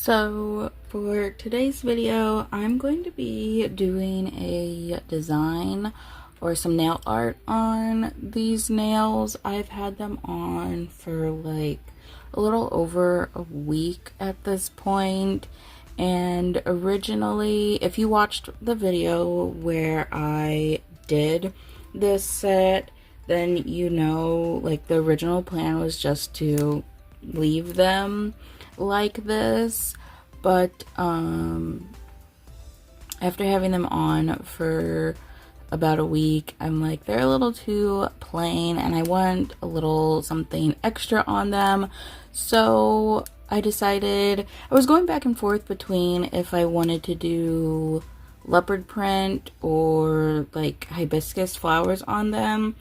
So for today's video, I'm going to be doing a design or some nail art on these nails. I've had them on for like a little over a week at this point. And originally, if you watched the video where I did this set, then you know, like, the original plan was just to leave them like this, but after having them on for about a week, I'm like, they're a little too plain and I want a little something extra on them. So I decided, I was going back and forth between if I wanted to do leopard print or like hibiscus flowers on them,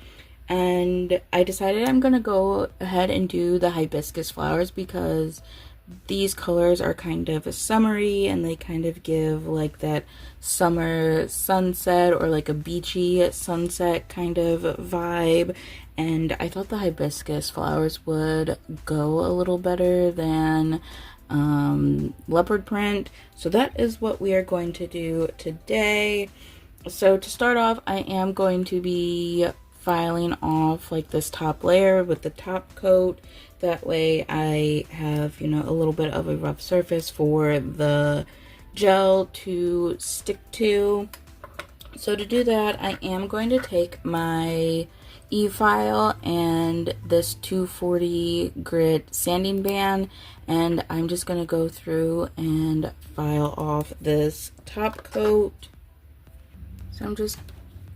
and I decided I'm gonna go ahead and do the hibiscus flowers because these colors are kind of summery and they kind of give like that summer sunset or like a beachy sunset kind of vibe, and I thought the hibiscus flowers would go a little better than leopard print. So that is what we are going to do today. So to start off, I am going to be filing off like this top layer with the top coat. That way I have, you know, a little bit of a rough surface for the gel to stick to. So to do that, I am going to take my e-file and this 240 grit sanding band, and I'm just going to go through and file off this top coat. So I'm just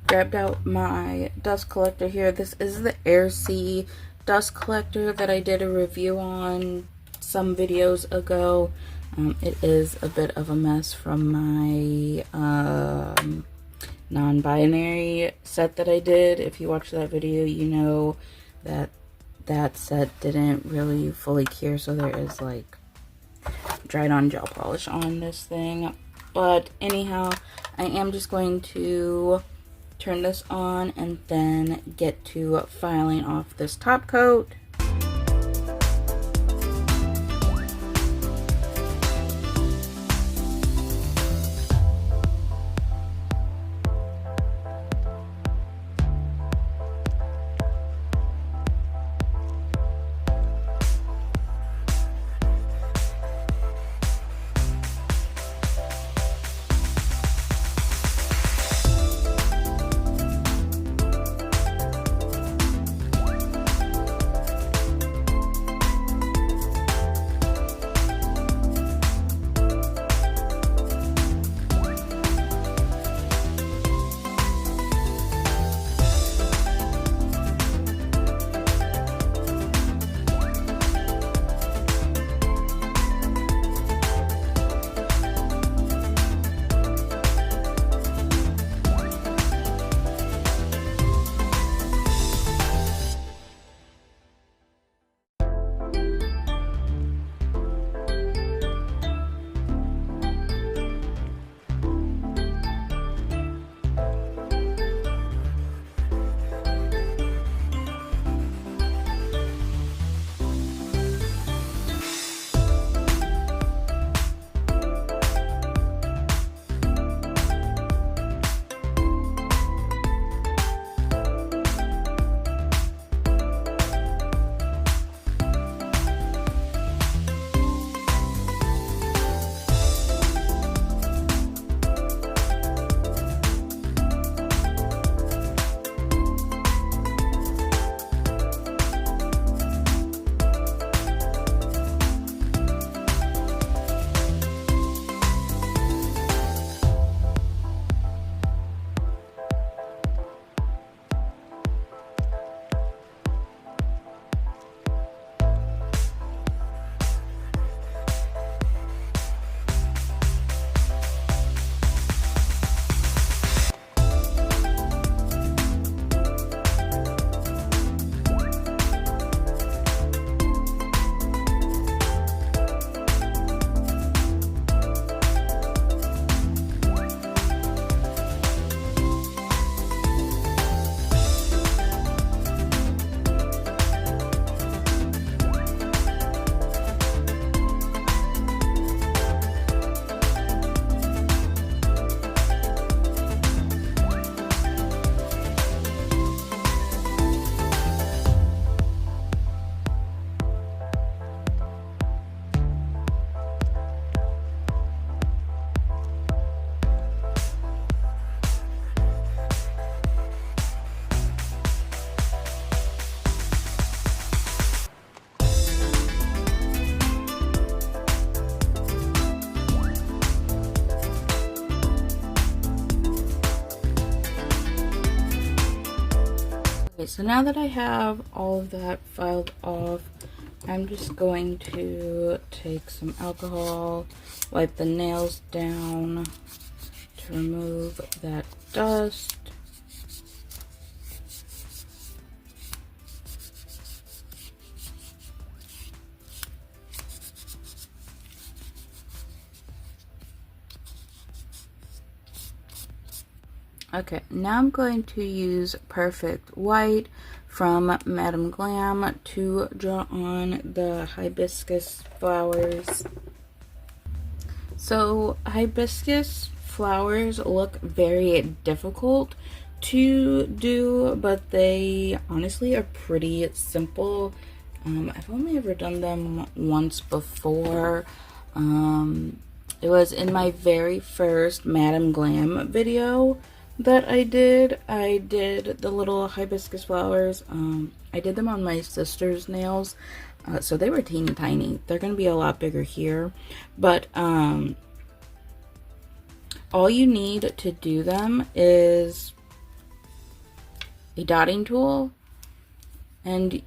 grabbed out my dust collector here. This is the Air Sea dust collector that I did a review on some videos ago. It is a bit of a mess from my non-binary set that I did. If you watched that video, you know that that set didn't really fully cure, so there is like dried on gel polish on this thing. But anyhow, I am just going to turn this on and then get to filing off this top coat. Okay, so now that I have all of that filed off, I'm just going to take some alcohol, wipe the nails down to remove that dust. Okay, now I'm going to use Perfect White from Madame Glam to draw on the hibiscus flowers. So hibiscus flowers look very difficult to do, but they honestly are pretty simple. I've only ever done them once before. It was in my very first Madame Glam video that I did the little hibiscus flowers. I did them on my sister's nails, so they were teeny tiny. They're gonna be a lot bigger here, but all you need to do them is a dotting tool, and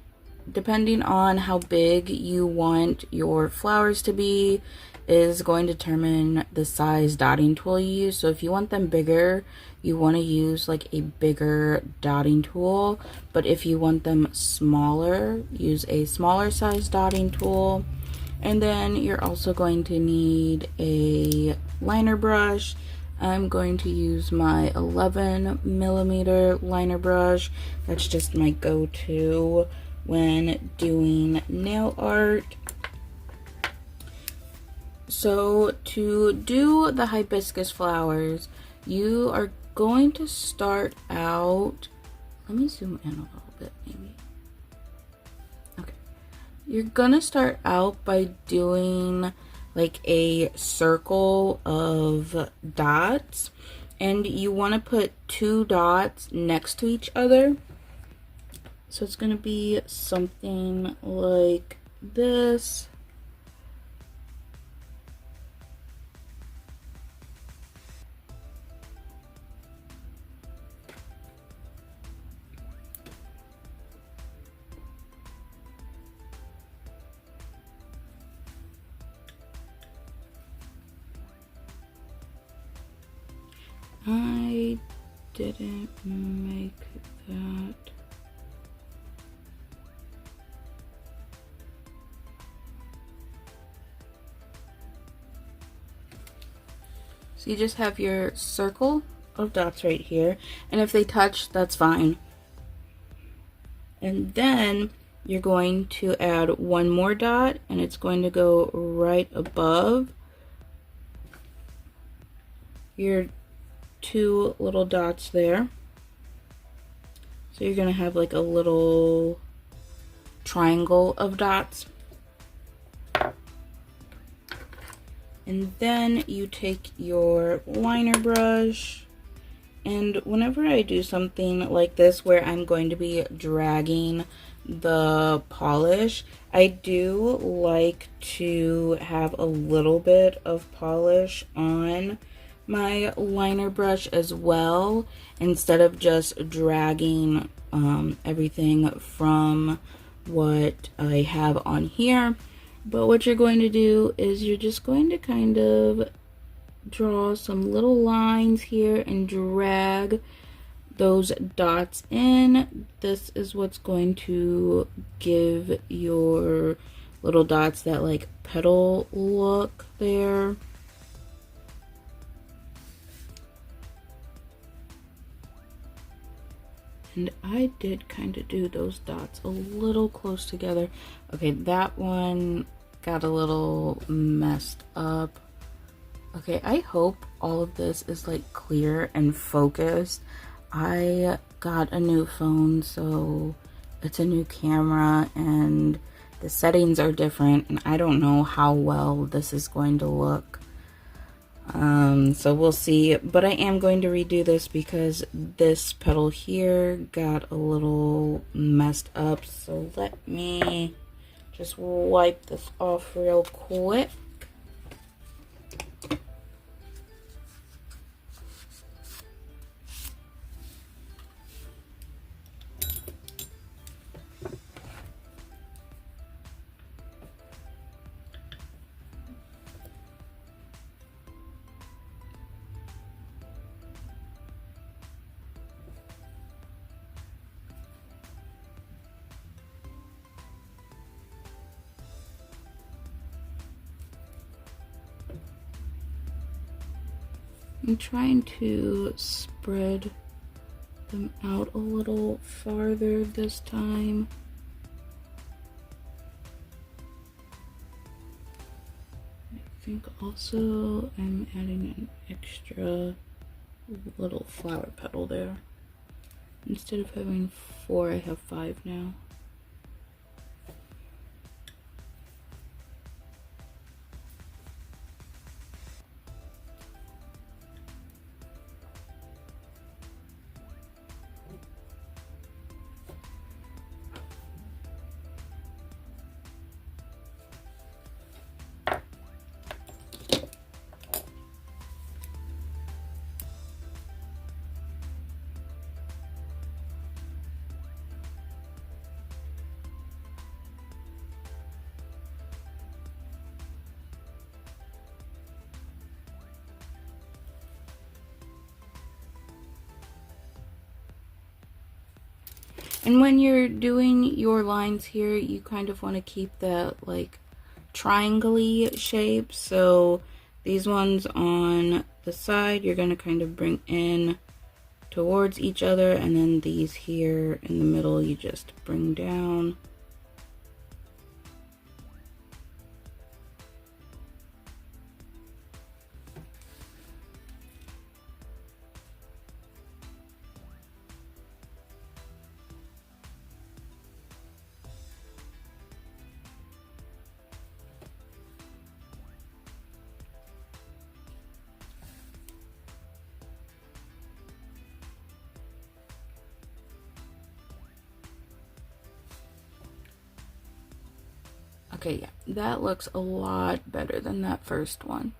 depending on how big you want your flowers to be is going to determine the size dotting tool you use. So if you want them bigger, you want to use like a bigger dotting tool, but if you want them smaller, use a smaller size dotting tool. And then you're also going to need a liner brush. I'm going to use my 11mm liner brush. That's just my go-to when doing nail art. So to do the hibiscus flowers, you are going to start out, let me zoom in a little bit maybe. Okay, you're gonna start out by doing like a circle of dots, and you want to put 2 dots next to each other. So it's gonna be something like this. I didn't make that. So you just have your circle of dots right here, and if they touch, that's fine. And then you're going to add 1 more dot, and it's going to go right above your 2 little dots there. So you're gonna have like a little triangle of dots. And then you take your liner brush, and whenever I do something like this where I'm going to be dragging the polish, I do like to have a little bit of polish on my liner brush as well, instead of just dragging everything from what I have on here. But what you're going to do is you're just going to kind of draw some little lines here and drag those dots in. This is what's going to give your little dots that like petal look there. And I did kind of do those dots a little close together. Okay, that one got a little messed up. Okay, I hope all of this is like clear and focused. I got a new phone, so it's a new camera and the settings are different, and I don't know how well this is going to look. So we'll see, but I am going to redo this because this petal here got a little messed up. So let me just wipe this off real quick. I'm trying to spread them out a little farther this time. I think also I'm adding an extra little flower petal there. Instead of having 4, I have 5 now. And when you're doing your lines here, you kind of want to keep that like triangle-y shape. So these ones on the side, you're going to kind of bring in towards each other, and then these here in the middle, you just bring down. Okay, yeah, that looks a lot better than that first one.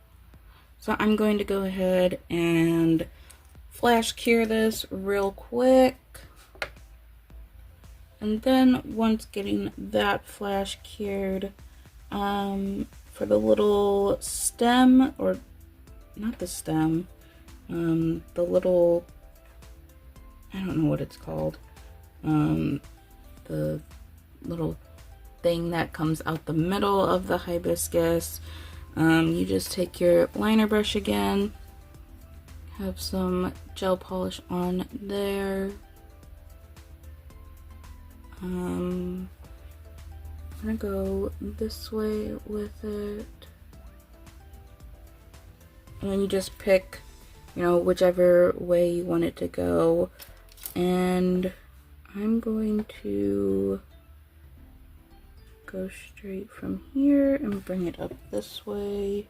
So I'm going to go ahead and flash cure this real quick. And then once getting that flash cured, for the little stem, or not the stem, the little, I don't know what it's called, the little thing that comes out the middle of the hibiscus, you just take your liner brush again, have some gel polish on there. I'm gonna go this way with it, and then you just pick, you know, whichever way you want it to go. And I'm going to go straight from here and bring it up this way.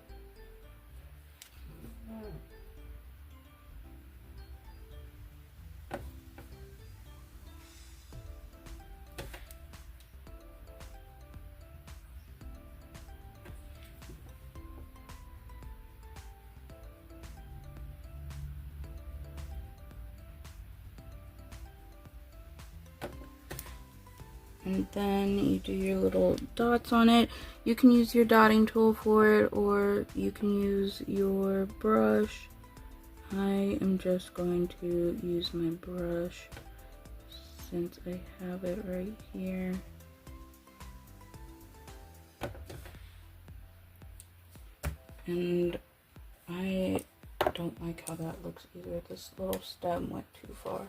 And then you do your little dots on it. You can use your dotting tool for it, or you can use your brush. I am just going to use my brush since I have it right here. And I don't like how that looks either. This little stem went too far.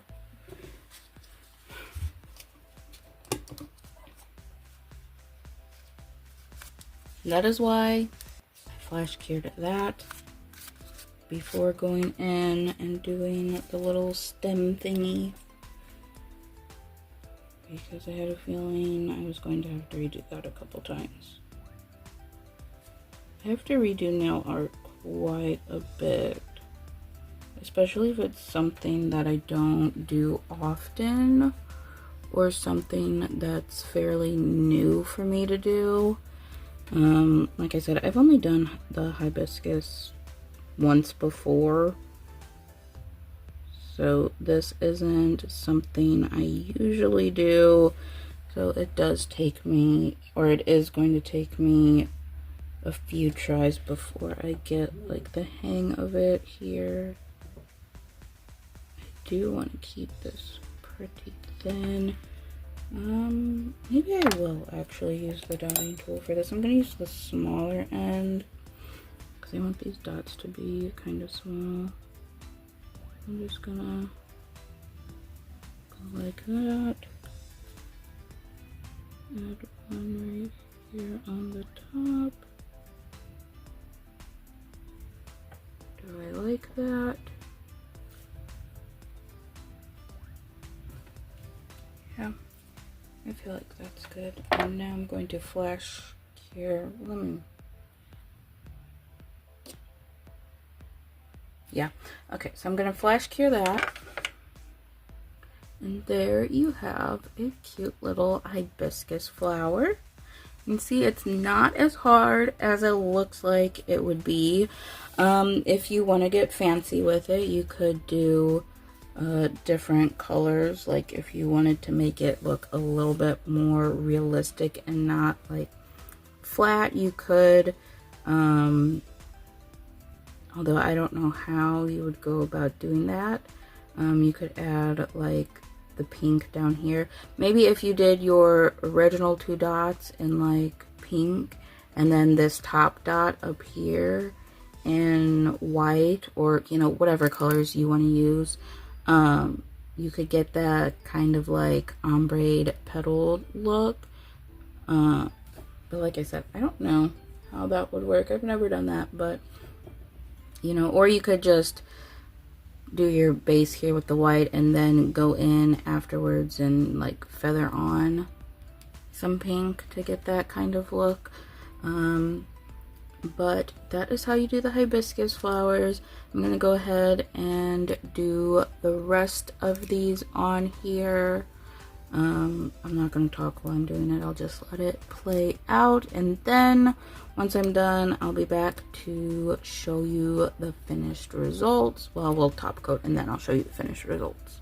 That is why I flash cured that before going in and doing the little stem thingy, because I had a feeling I was going to have to redo that a couple times. I have to redo nail art quite a bit, especially if it's something that I don't do often or something that's fairly new for me to do. Like I said, I've only done the hibiscus once before, so this isn't something I usually do, so it does take me, or it is going to take me a few tries before I get like the hang of it here. I do want to keep this pretty thin. Maybe I will actually use the dotting tool for this. I'm gonna use the smaller end because I want these dots to be kind of small. I'm just gonna go like that. Add one right here on the top. Do I like that? Yeah, I feel like that's good. And now I'm going to flash cure. Yeah, okay, so I'm gonna flash cure that. And there you have a cute little hibiscus flower. You can see it's not as hard as it looks like it would be. If you want to get fancy with it, you could do different colors. Like if you wanted to make it look a little bit more realistic and not like flat, you could. Although I don't know how you would go about doing that. You could add like the pink down here. Maybe if you did your original 2 dots in like pink and then this top dot up here in white, or you know, whatever colors you want to use, you could get that kind of like ombre petal look. But like I said, I don't know how that would work. I've never done that, but you know, or you could just do your base here with the white and then go in afterwards and like feather on some pink to get that kind of look. But that is how you do the hibiscus flowers. I'm gonna go ahead and do the rest of these on here. I'm not gonna talk while I'm doing it. I'll just let it play out, and then once I'm done, I'll be back to show you the finished results. Well, we'll top coat and then I'll show you the finished results.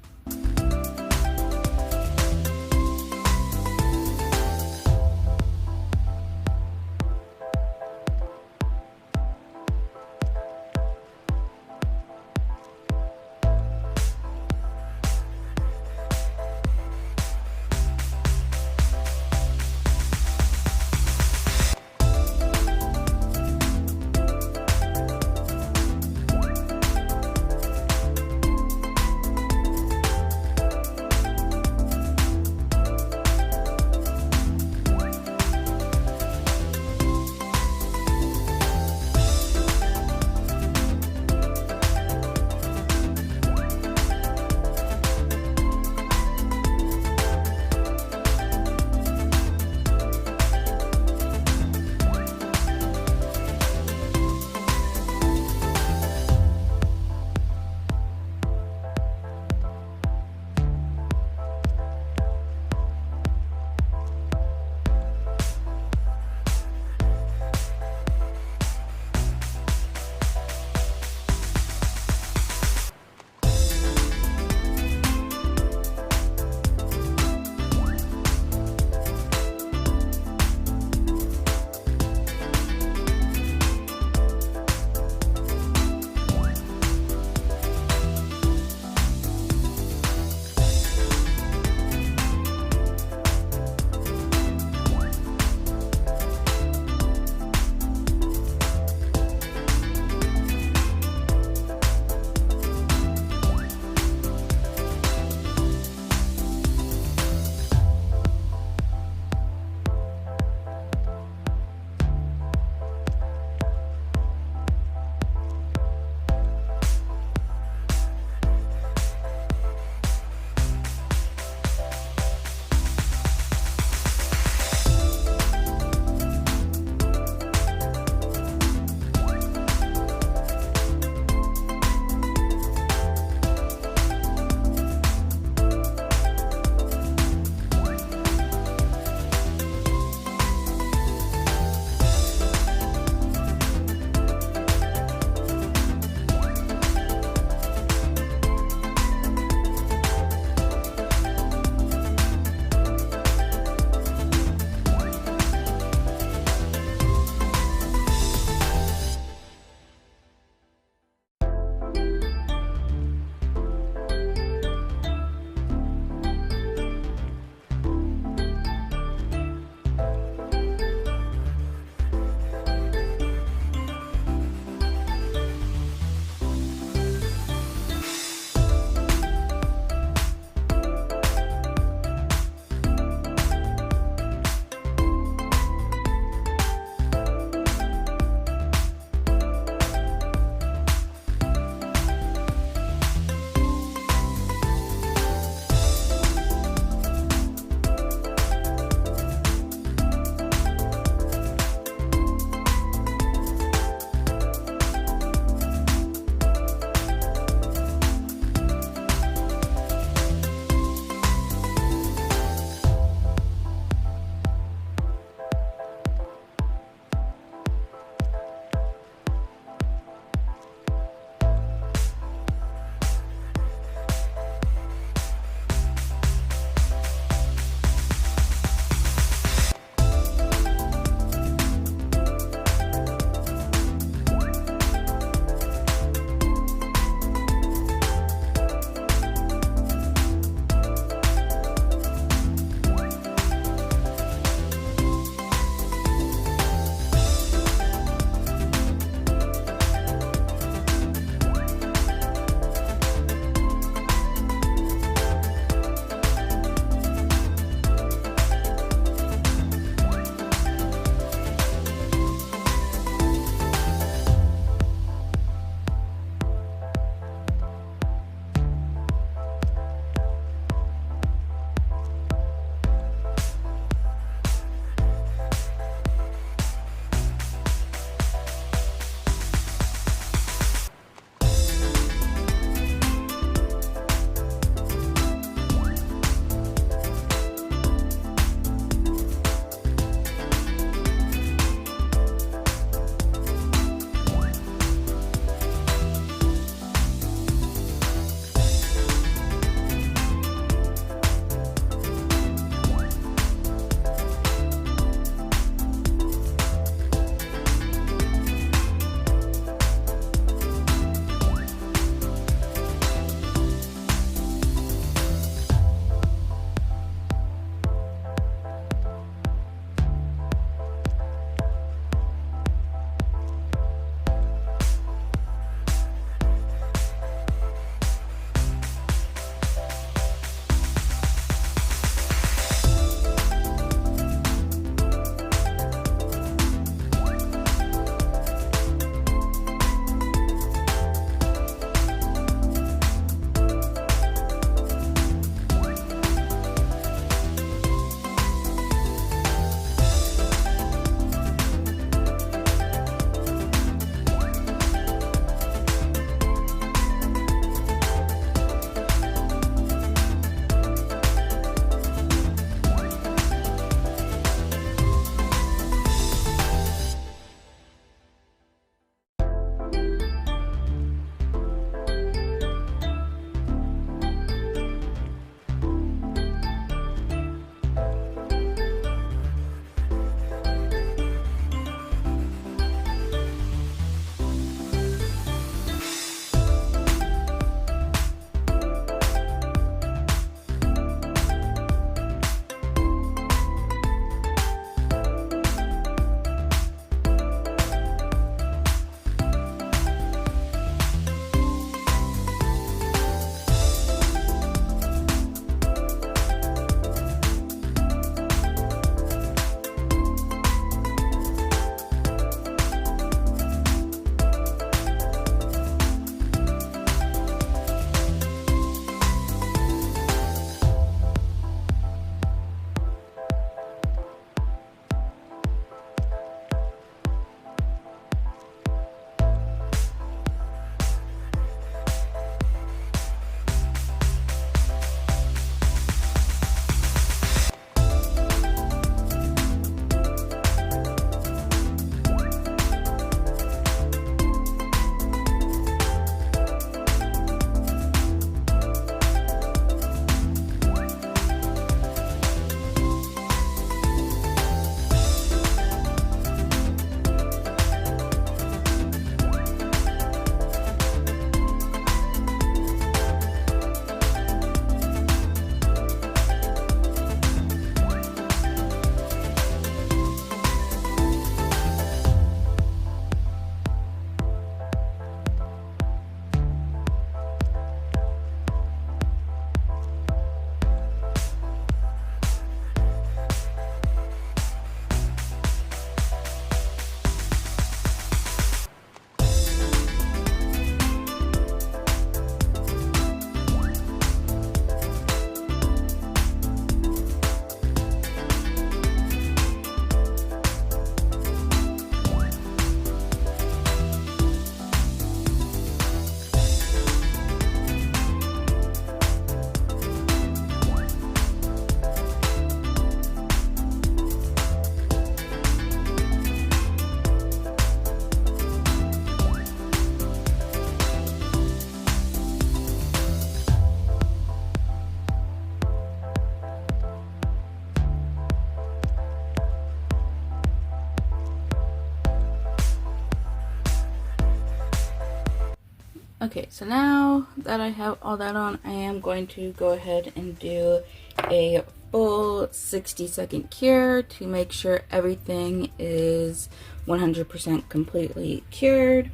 Okay, so now that I have all that on, I am going to go ahead and do a full 60-second cure to make sure everything is 100% completely cured.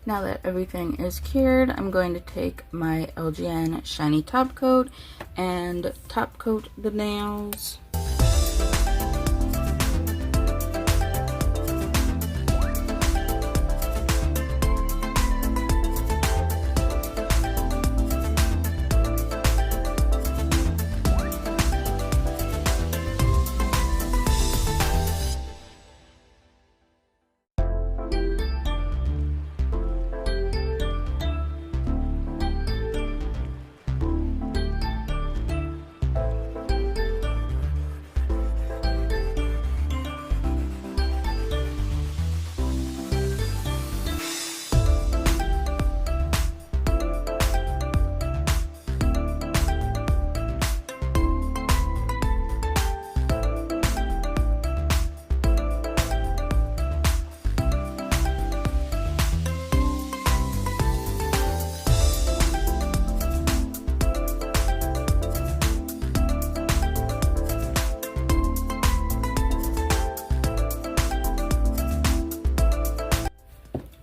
Now that everything is cured, I'm going to take my LGN Shiny Top Coat and top coat the nails.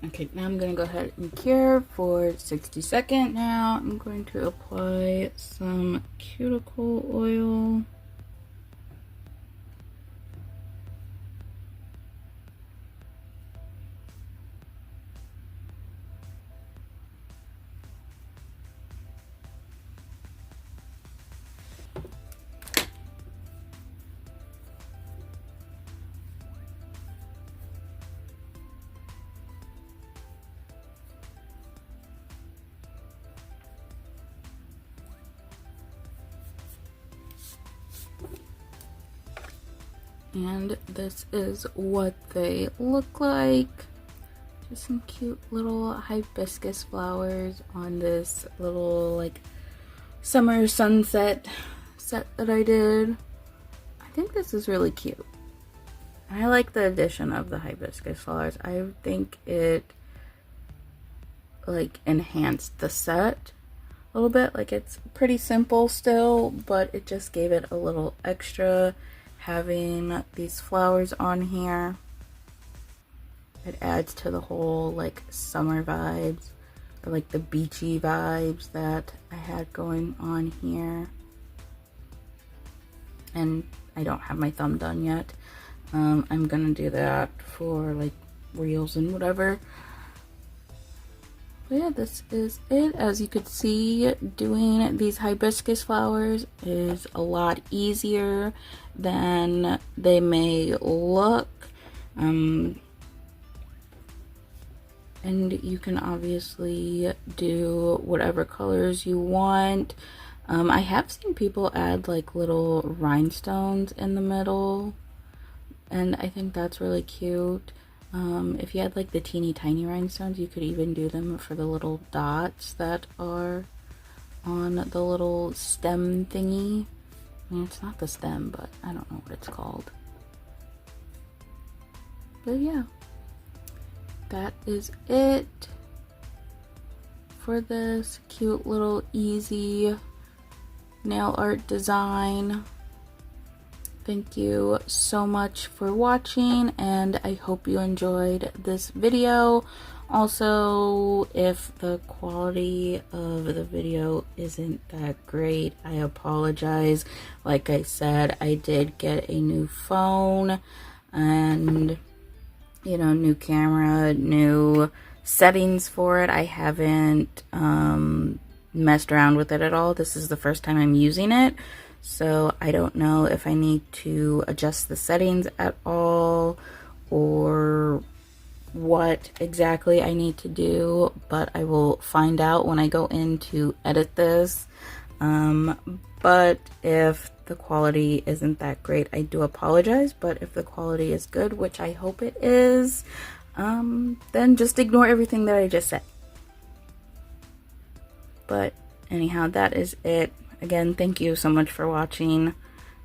Okay, now I'm going to go ahead and cure for 60 seconds. Now I'm going to apply some cuticle oil. And this is what they look like. Just some cute little hibiscus flowers on this little like summer sunset set that I did. I think this is really cute. I like the addition of the hibiscus flowers. I think it like enhanced the set a little bit. Like it's pretty simple still, but it just gave it a little extra. Having these flowers on here, it adds to the whole like summer vibes or like the beachy vibes that I had going on here. And I don't have my thumb done yet. I'm gonna do that for like reels and whatever. But yeah, this is it. As you could see, doing these hibiscus flowers is a lot easier than they may look. And you can obviously do whatever colors you want. I have seen people add like little rhinestones in the middle, and I think that's really cute. If you had like the teeny tiny rhinestones, you could even do them for the little dots that are on the little stem thingy. I mean, it's not the stem, but I don't know what it's called. But yeah, that is it for this cute little easy nail art design. Thank you so much for watching, and I hope you enjoyed this video. Also, if the quality of the video isn't that great, I apologize. Like I said, I did get a new phone and, you know, new camera, new settings for it. I haven't messed around with it at all. This is the first time I'm using it. So I don't know if I need to adjust the settings at all or what exactly I need to do, but I will find out when I go in to edit this. But if the quality isn't that great, I do apologize. But if the quality is good, which I hope it is, then just ignore everything that I just said. But anyhow, that is it. Again, thank you so much for watching,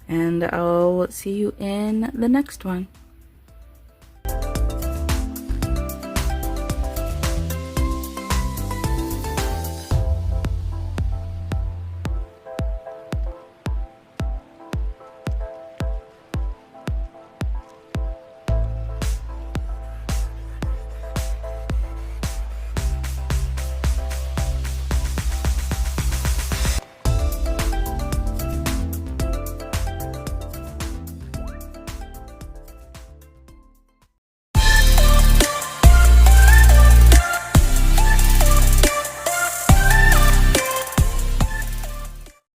and I'll see you in the next one.